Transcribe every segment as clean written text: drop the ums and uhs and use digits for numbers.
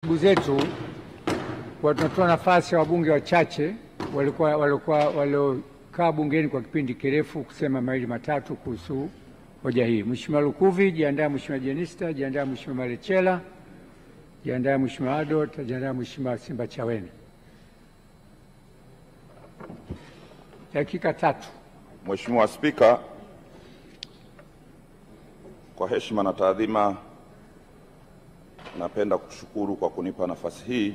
Ndugu zetu tunatoa nafasi ya wabunge wachache waliokaa bungeni kwa kipindi kirefu kusema mawili matatu kuhusu hoja hii. Mheshimiwa Lukuvi, jiandae. Mheshimiwa Jenista, jiandae. Mheshimiwa Malechela, jiandae. Mheshimiwa Ado, jiandae. Mheshimiwa Simba Chaweni. Dakika 3. Mheshimiwa Spika, kwa heshima na taadhima, napenda kushukuru kwa kunipa nafasi hii,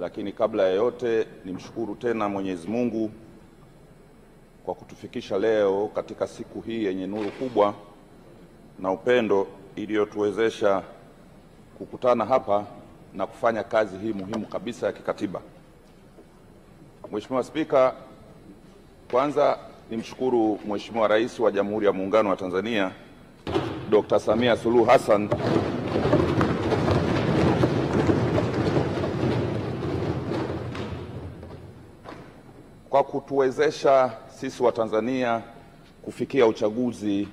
lakini kabla ya yote nimshukuru tena Mwenyezi Mungu kwa kutufikisha leo katika siku hii yenye nuru kubwa na upendo iliyotuwezesha kukutana hapa na kufanya kazi hii muhimu kabisa ya kikatiba. Mheshimiwa Spika, kwanza nimshukuru Mheshimiwa Rais wa Jamhuri ya Muungano wa Tanzania Dr. Samia Suluhu Hassan kwa kutuwezesha sisi wa Tanzania kufikia uchaguzi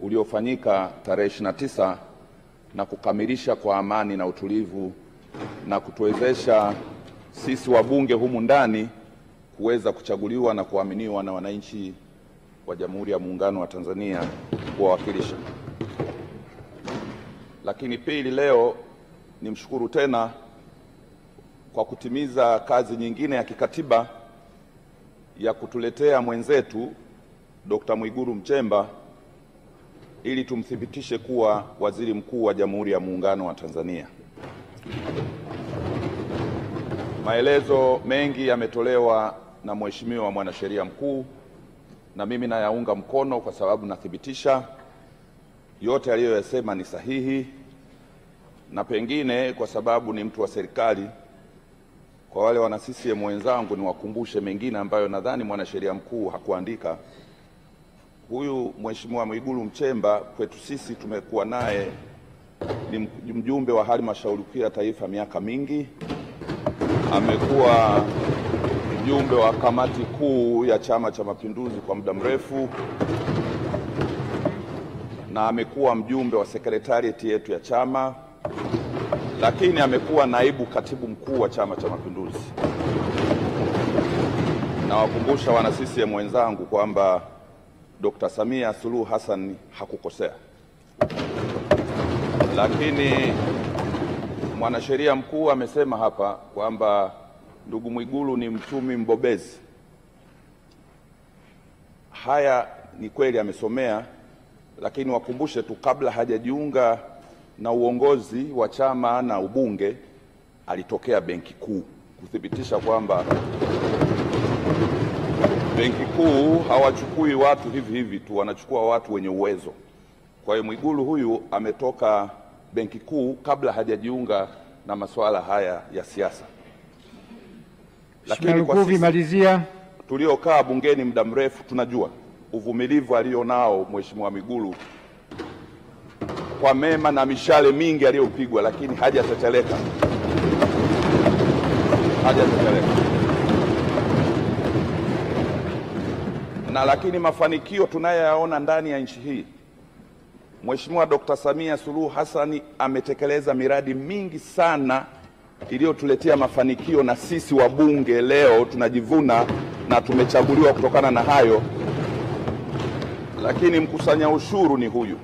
uliofanyika tarehe 29 na kukamilisha kwa amani na utulivu, na kutuwezesha sisi wabunge humu ndani kuweza kuchaguliwa na kuaminiwa na wananchi wa Jamhuri ya Muungano wa Tanzania kuwawakilisha. Lakini pili, leo nimshukuru tena kwa kutimiza kazi nyingine ya kikatiba ya kutuletea mwenzetu Dr. Mwigulu Nchemba ili tumthibitishe kuwa waziri mkuu wa Jamhuri ya Muungano wa Tanzania. Maelezo mengi yametolewa na Mheshimiwa Mwanasheria Mkuu na mimi nayaunga mkono kwa sababu nathibitisha yote aliyoyasema ni sahihi, na pengine kwa sababu ni mtu wa serikali, kwa wale wana CCM wenzangu niwakumbushe mengine ambayo nadhani Mwanasheria Mkuu hakuandika. Huyu Mheshimiwa Mwigulu Nchemba kwetu sisi tumekuwa naye ni mjumbe wa Halmashauri Kuu ya Taifa miaka mingi, amekuwa mjumbe wa kamati kuu ya Chama cha Mapinduzi kwa muda mrefu, na amekuwa mjumbe wa sekretarieti yetu ya chama, lakini amekuwa naibu katibu mkuu wa Chama cha Mapinduzi. Nawakumbusha wana CCM wenzangu kwamba Dr. Samia Suluhu Hassan hakukosea. Lakini Mwanasheria Mkuu amesema hapa kwamba ndugu Mwigulu ni mchumi mbobezi. Haya ni kweli, amesomea, lakini wakumbushe tu, kabla hajajiunga na uongozi wa chama na ubunge alitokea Benki Kuu, kuthibitisha kwamba Benki Kuu hawachukui watu hivi hivi tu, wanachukua watu wenye uwezo. Kwa hiyo Mwigulu huyu ametoka Benki Kuu kabla hajajiunga na masuala haya ya siasa. Lakini kwa sisi tuliokaa bungeni muda mrefu tunajua uvumilivu alionao Mheshimiwa Mwigulu kwa mema na mishale mingi aliyopigwa, lakini hajateteleka. Na lakini mafanikio tunayoyaona ndani ya nchi hii, Mheshimiwa Dr. Samia Suluhu Hassan ametekeleza miradi mingi sana iliyotuletea mafanikio, na sisi wabunge leo tunajivuna na tumechaguliwa kutokana na hayo. Lakini mkusanya ushuru ni huyu.